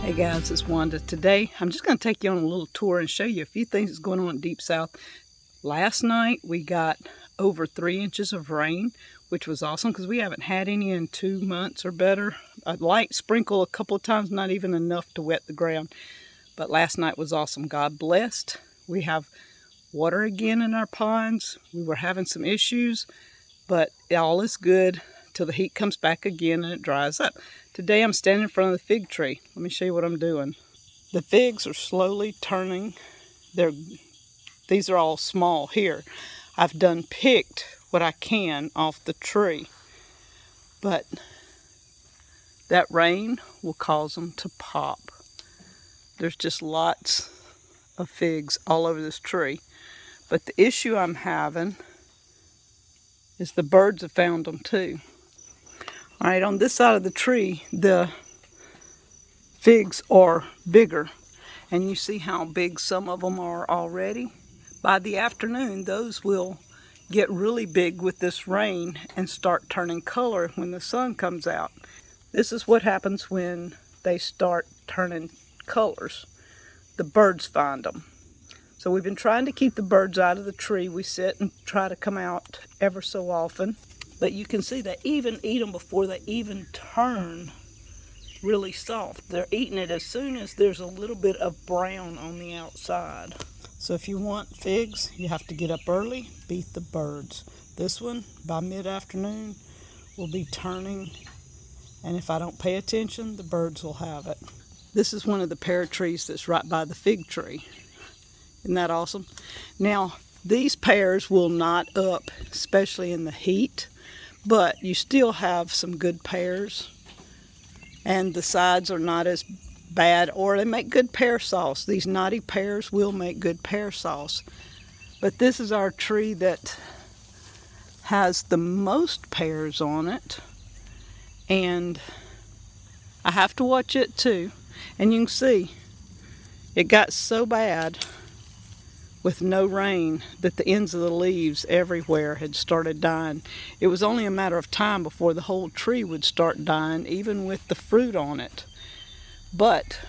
Hey guys, it's Wanda. Today I'm just going to take you on a little tour and show you a few things that's going on in Deepsouth. Last night we got over 3 inches of rain, which was awesome because we haven't had any in 2 months or better. A light sprinkle a couple of times, not even enough to wet the ground. But last night was awesome. God blessed. We have water again in our ponds. We were having some issues, but all is good till the heat comes back again and it dries up. Today I'm standing in front of the fig tree. Let me show you what I'm doing. The figs are slowly turning. These are all small here. I've done picked what I can off the tree, but that rain will cause them to pop. There's just lots of figs all over this tree. But the issue I'm having is the birds have found them too. All right, on this side of the tree, the figs are bigger. And you see how big some of them are already? By the afternoon, those will get really big with this rain and start turning color when the sun comes out. This is what happens when they start turning colors. The birds find them. So we've been trying to keep the birds out of the tree. We sit and try to come out ever so often. But you can see they even eat them before they even turn really soft. They're eating it as soon as there's a little bit of brown on the outside. So if you want figs, you have to get up early, beat the birds. This one, by mid-afternoon, will be turning, and if I don't pay attention, the birds will have it. This is one of the pear trees that's right by the fig tree. Isn't that awesome? Now, these pears will not up, especially in the heat, but you still have some good pears, and the sides are not as bad, or they make good pear sauce. These knotty pears will make good pear sauce. But this is our tree that has the most pears on it, and I have to watch it too. And you can see it got so bad with no rain that the ends of the leaves everywhere had started dying. It was only a matter of time before the whole tree would start dying, even with the fruit on it. But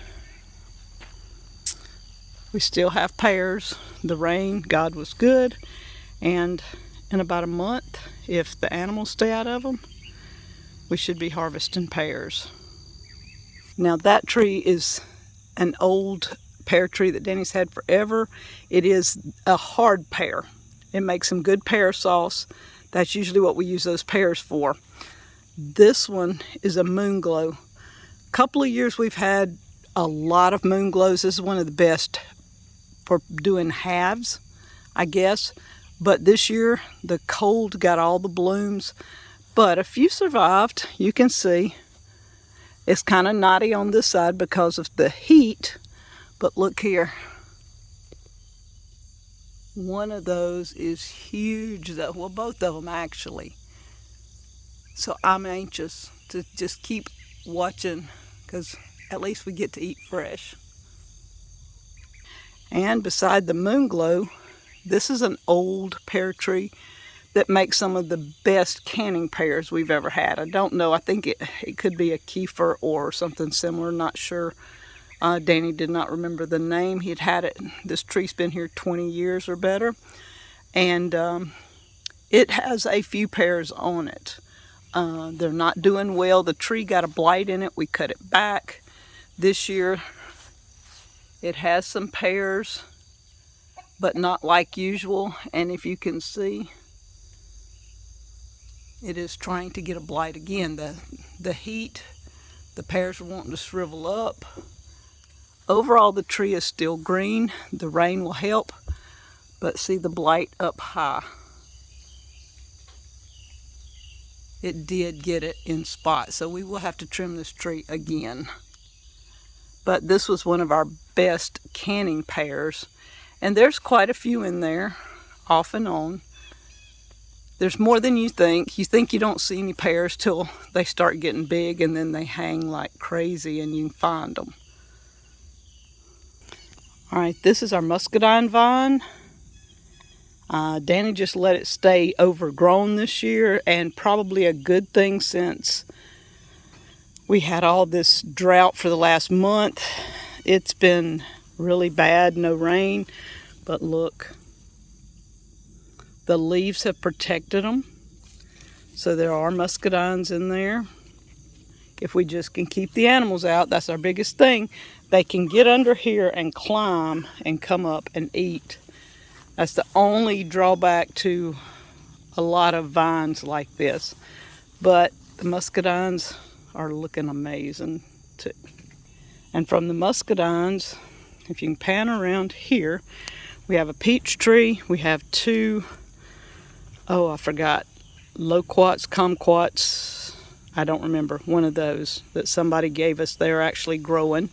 we still have pears. The rain, God was good, and in about a month, if the animals stay out of them, we should be harvesting pears. Now that tree is an old pear tree that Danny's had forever. It is a hard pear. It makes some good pear sauce. That's usually what we use those pears for. This one is a moon glow. A couple of years we've had a lot of moon glows. This is one of the best for doing halves, I guess. But this year the cold got all the blooms, but a few survived. You can see it's kind of knotty on this side because of the heat. But look here, one of those is huge, though. Well, both of them actually. So I'm anxious to just keep watching, because at least we get to eat fresh. And beside the moon glow, this is an old pear tree that makes some of the best canning pears we've ever had. I don't know, I think it could be a kefir or something similar, not sure. Danny did not remember the name. He had it. This tree's been here 20 years or better. And it has a few pears on it. They're not doing well. The tree got a blight in it. We cut it back. This year it has some pears, but not like usual. And if you can see, it is trying to get a blight again. The heat, the pears are wanting to shrivel up. Overall, the tree is still green. The rain will help, but see the blight up high. It did get it in spots, so we will have to trim this tree again. But this was one of our best canning pears, and there's quite a few in there, off and on. There's more than you think. You think you don't see any pears till they start getting big, and then they hang like crazy and you can find them. All right, this is our muscadine vine. Danny just let it stay overgrown this year, and probably a good thing since We had all this drought for the last month. It's been really bad, no rain, but look, the leaves have protected them. So there are muscadines in there. If we just can keep the animals out, that's our biggest thing. They can get under here and climb and come up and eat. That's the only drawback to a lot of vines like this. But the muscadines are looking amazing too. And from the muscadines, if you can pan around here, we have a peach tree. We have two, oh, I forgot, loquats, kumquats. I don't remember, one of those that somebody gave us. They're actually growing.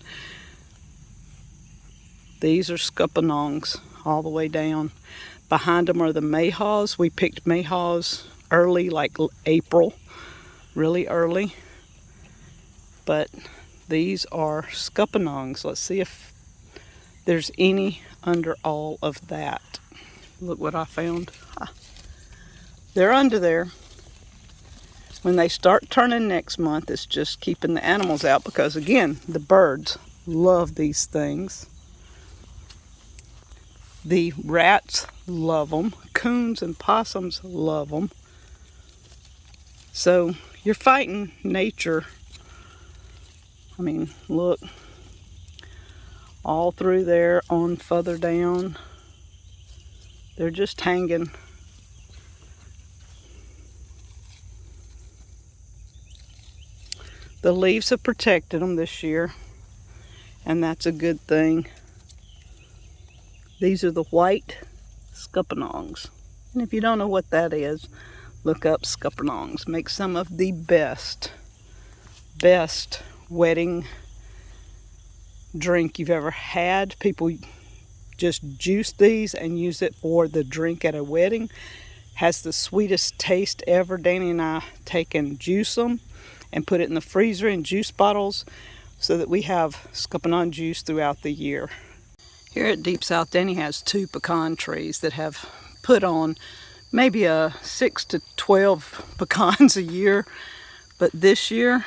These are scuppernongs all the way down. Behind them are the mayhaws. We picked mayhaws early, like April, really early. But these are scuppernongs. Let's see if there's any under all of that. Look what I found. They're under there. When they start turning next month, it's just keeping the animals out because, again, the birds love these things. The rats love them. Coons and possums love them. So you're fighting nature. I mean, look. All through there, on further down. They're just hanging. The leaves have protected them this year, and that's a good thing. These are the white scuppernongs. And if you don't know what that is, look up scuppernongs. Make some of the best wedding drink you've ever had. People just juice these and use it for the drink at a wedding. Has the sweetest taste ever. Danny and I take and juice them and put it in the freezer in juice bottles so that we have scuppernong juice throughout the year. Here at Deepsouth, Danny has 2 pecan trees that have put on maybe 6 to 12 pecans a year. But this year,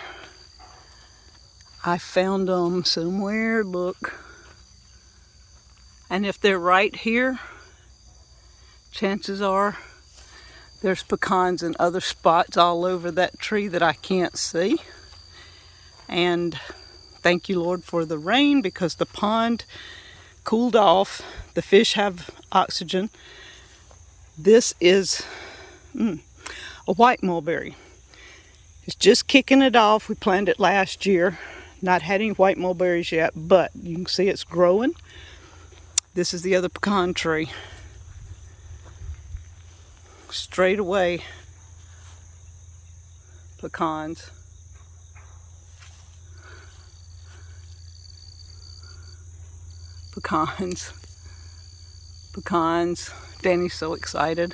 I found them somewhere, look. And if they're right here, chances are there's pecans in other spots all over that tree that I can't see. And thank you, Lord, for the rain, because the pond cooled off. The fish have oxygen. This is a white mulberry. It's just kicking it off. We planted it last year. Not had any white mulberries yet, but you can see it's growing. This is the other pecan tree. Straight away, pecans. Pecans. Danny's so excited.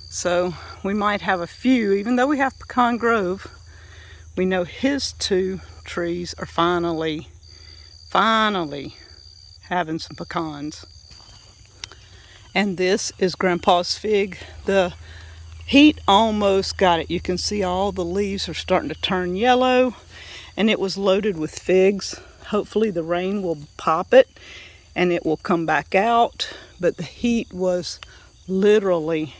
So we might have a few, even though we have Pecan Grove, we know his 2 trees are finally having some pecans. And this is Grandpa's fig. The heat almost got it. You can see all the leaves are starting to turn yellow, and it was loaded with figs. Hopefully the rain will pop it and it will come back out. But the heat was literally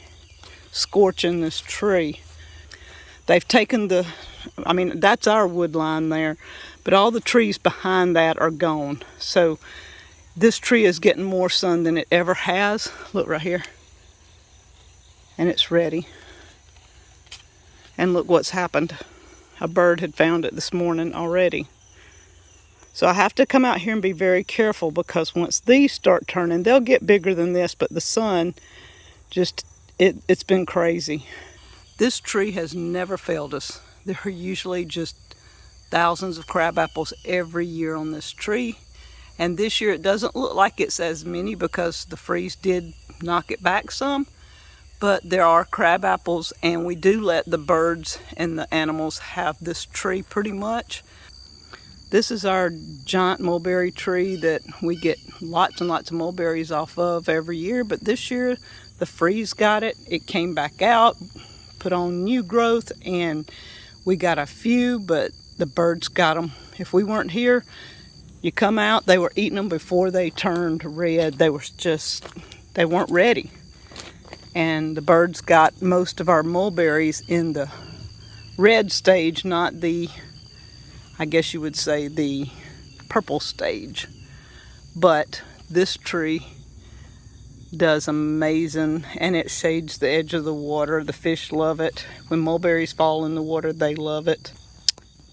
scorching this tree. They've taken that's our wood line there, but all the trees behind that are gone. So this tree is getting more sun than it ever has. Look right here. And it's ready. And look what's happened. A bird had found it this morning already. So I have to come out here and be very careful, because once these start turning, they'll get bigger than this, but the sun just, it's been crazy. This tree has never failed us. There are usually just thousands of crab apples every year on this tree. And this year it doesn't look like it's as many because the freeze did knock it back some. But there are crab apples, and we do let the birds and the animals have this tree pretty much. This is our giant mulberry tree that we get lots and lots of mulberries off of every year. But this year the freeze got it. It came back out, put on new growth, and we got a few, but the birds got them. If we weren't here, you come out, they were eating them before they turned red. They weren't ready. And the birds got most of our mulberries in the red stage, not the, I guess you would say, the purple stage. But this tree does amazing, and it shades the edge of the water. The fish love it. When mulberries fall in the water, they love it.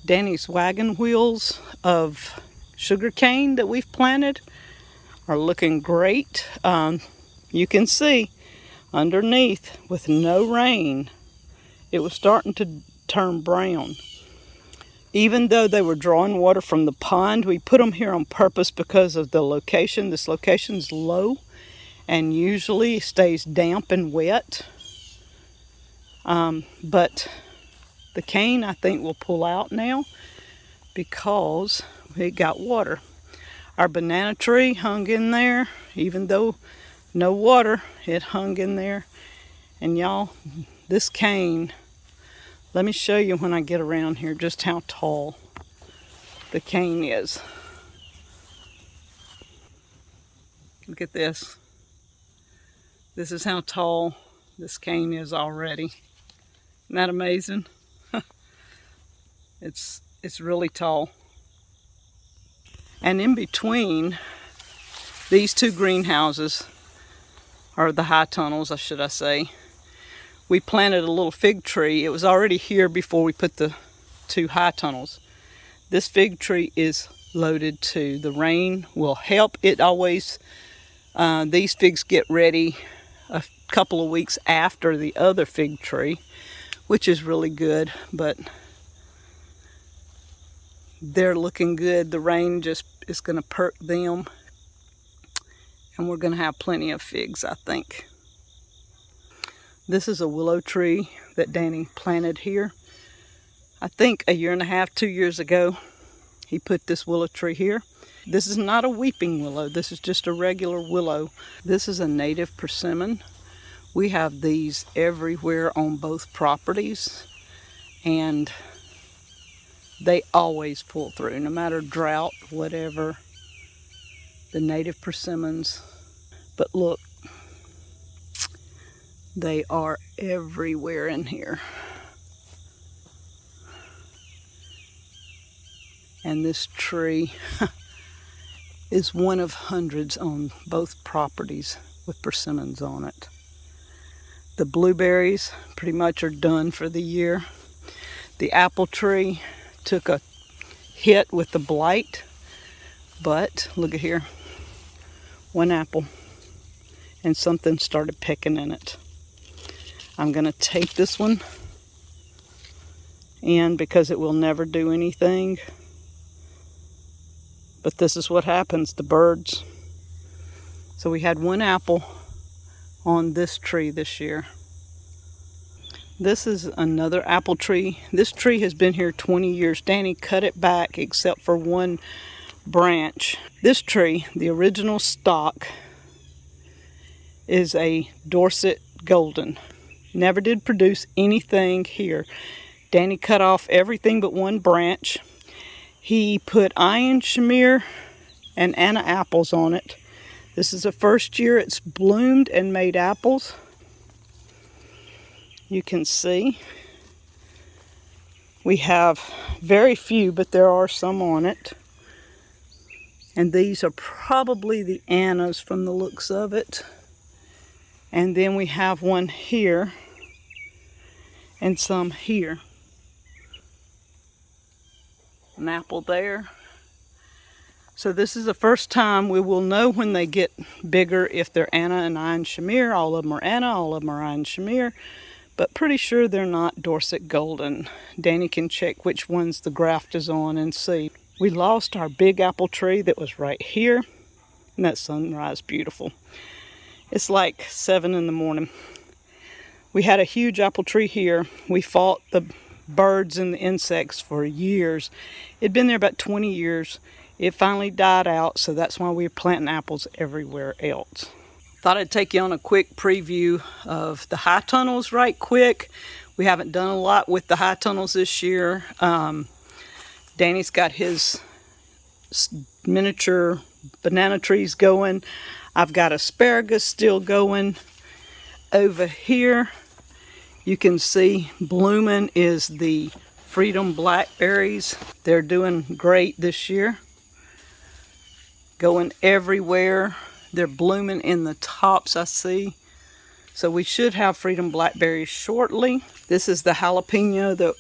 Danny's wagon wheels of sugar cane that we've planted are looking great. You can see underneath, with no rain, it was starting to turn brown. Even though they were drawing water from the pond, we put them here on purpose because of the location. This location's low and usually stays damp and wet. But the cane, I think, will pull out now because it got water. Our banana tree hung in there, even though no water, it hung in there. And y'all, this cane, let me show you when I get around here just how tall the cane is. Look at this. This is how tall this cane is already. Isn't that amazing? It's really tall. And in between these two greenhouses, or the high tunnels, should I say, we planted a little fig tree. It was already here before we put the two high tunnels. This fig tree is loaded too. The rain will help. It always, these figs get ready a couple of weeks after the other fig tree, which is really good, but they're looking good. The rain just is going to perk them, and we're going to have plenty of figs, I think. This is a willow tree that Danny planted here. I think a year and a half, 2 years ago, he put this willow tree here. This is not a weeping willow. This is just a regular willow. This is a native persimmon. We have these everywhere on both properties, and they always pull through, no matter drought, whatever. The native persimmons. But look, they are everywhere in here. And this tree is one of hundreds on both properties with persimmons on it. The blueberries pretty much are done for the year. The apple tree took a hit with the blight, but look at here, one apple, and something started pecking in it. I'm going to take this one in because it will never do anything. But this is what happens, the birds. So we had one apple on this tree this year. This is another apple tree. This tree has been here 20 years. Danny cut it back except for one branch. This tree, the original stock, is a Dorset Golden. Never did produce anything here. Danny cut off everything but one branch. He put Iron Shamir and Anna apples on it. This is the first year it's bloomed and made apples. You can see we have very few, but there are some on it. And these are probably the Annas from the looks of it. And then we have one here and some here. An apple there. So this is the first time we will know when they get bigger if they're Anna and Iron Shamir. All of them are Anna, all of them are Iron Shamir. But pretty sure they're not Dorset Golden. Danny can check which ones the graft is on and see. We lost our big apple tree that was right here. And that sunrise, beautiful. It's like 7 in the morning. We had a huge apple tree here. We fought the birds and the insects for years. It'd been there about 20 years. It finally died out, so that's why we're planting apples everywhere else. Thought I'd take you on a quick preview of the high tunnels right quick. We haven't done a lot with the high tunnels this year. Danny's got his miniature banana trees going. I've got asparagus still going. Over here, you can see blooming is the Freedom blackberries. They're doing great this year. Going everywhere. They're blooming in the tops, I see. So we should have Freedom blackberries shortly. This is the jalapeno.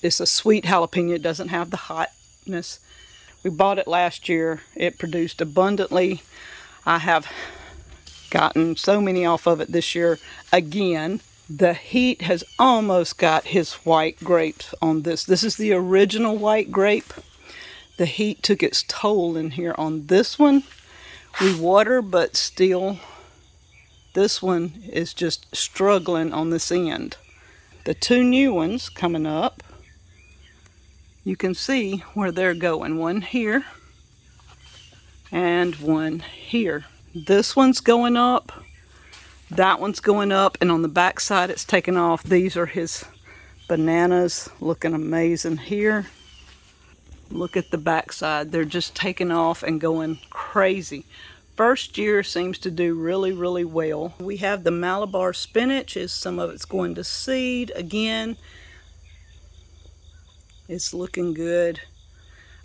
It's a sweet jalapeno. It doesn't have the hotness. We bought it last year. It produced abundantly. I have gotten so many off of it this year again. The heat has almost got his white grapes on this. This is the original white grape. The heat took its toll in here on this one. We water, but still, this one is just struggling on this end. The two new ones coming up, you can see where they're going. One here and one here. This one's going up. That one's going up, and on the back side it's taken off. These are his bananas, looking amazing here. Look at the back side. They're just taking off and going crazy. First year seems to do really, really well. We have the Malabar spinach. Some of it's going to seed again. It's looking good.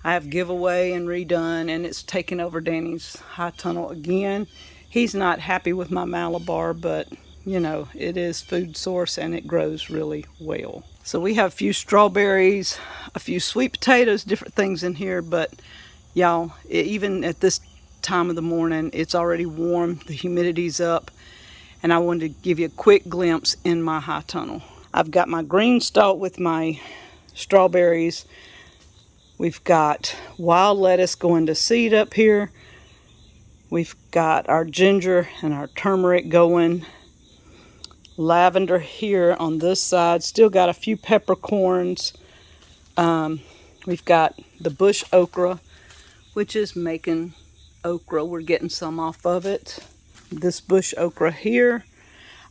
I have giveaway and redone, and it's taken over Danny's high tunnel again. He's not happy with my Malabar, but you know, it is food source and it grows really well. So we have a few strawberries, a few sweet potatoes, different things in here, but y'all, even at this time of the morning, it's already warm, the humidity's up, and I wanted to give you a quick glimpse in my high tunnel. I've got my GreenStalk with my strawberries. We've got wild lettuce going to seed up here. We've got our ginger and our turmeric going. Lavender here on this side. Still got a few peppercorns. We've got the bush okra, which is making okra. We're getting some off of it. This bush okra here.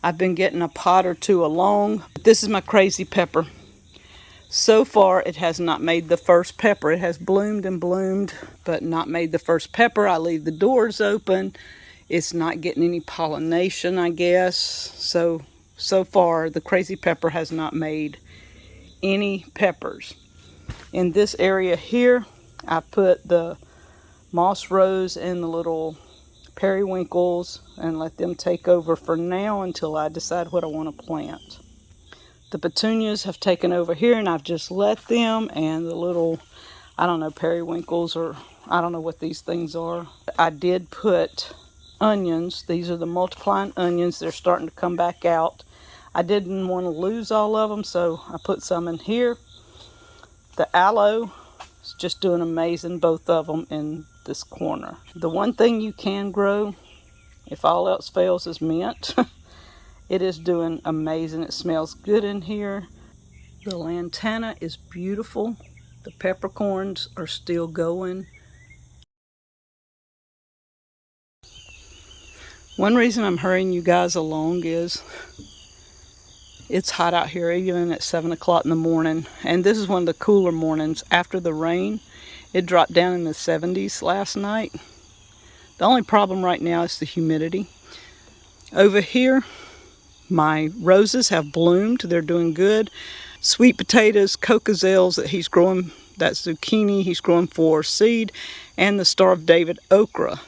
I've been getting a pot or two along. This is my crazy pepper. So far, it has not made the first pepper. It has bloomed and bloomed, but not made the first pepper. I leave the doors open. It's not getting any pollination, I guess. So far, the crazy pepper has not made any peppers. In this area here, I put the moss rose and the little periwinkles and let them take over for now until I decide what I want to plant. The petunias have taken over here, and I've just let them, and the little, I don't know, periwinkles, or I don't know what these things are. I did put onions. These are the multiplying onions. They're starting to come back out. I didn't want to lose all of them, so I put some in here. The aloe is just doing amazing, both of them in this corner. The one thing you can grow, if all else fails, is mint. It is doing amazing. It smells good in here. The lantana is beautiful. The peppercorns are still going. One reason I'm hurrying you guys along is it's hot out here even at 7 o'clock in the morning. And this is one of the cooler mornings after the rain. It dropped down in the 70s last night. The only problem right now is the humidity. Over here, my roses have bloomed. They're doing good. Sweet potatoes, cocozelles that he's growing, that zucchini he's growing for seed, and the Star of David okra.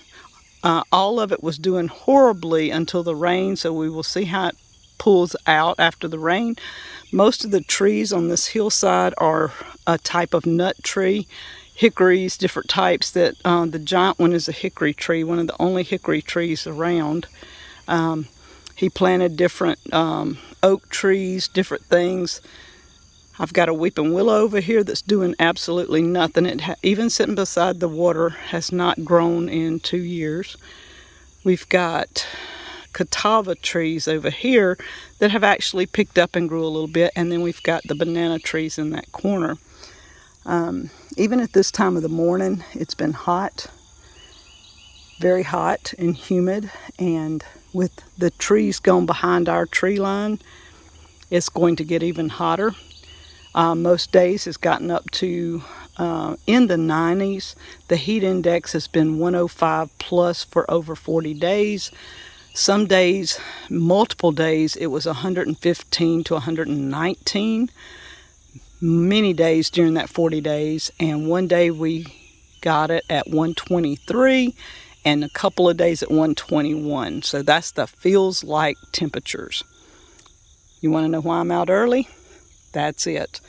All of it was doing horribly until the rain, so we will see how it pulls out after the rain. Most of the trees on this hillside are a type of nut tree. Hickories, different types. That the giant one is a hickory tree, one of the only hickory trees around. He planted different oak trees, different things. I've got a weeping willow over here that's doing absolutely nothing. It even sitting beside the water has not grown in 2 years. We've got catawba trees over here that have actually picked up and grew a little bit. And then we've got the banana trees in that corner. Even at this time of the morning, it's been hot, very hot and humid, and with the trees going behind our tree line, it's going to get even hotter. Most days it's gotten up to in the 90s. The heat index has been 105 plus for over 40 days. Some days, multiple days, it was 115 to 119. Many days during that 40 days. And one day we got it at 123 and a couple of days at 121. So that's the feels like temperatures. You want to know why I'm out early? That's it.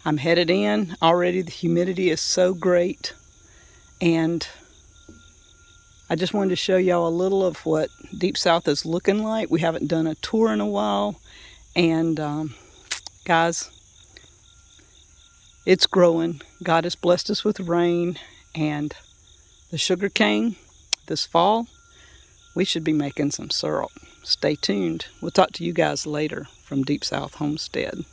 I'm headed in. Already the humidity is so great. And I just wanted to show y'all a little of what Deep South is looking like. We haven't done a tour in a while. And guys, it's growing. God has blessed us with rain. And the sugar cane this fall, we should be making some syrup. Stay tuned. We'll talk to you guys later from Deep South Homestead.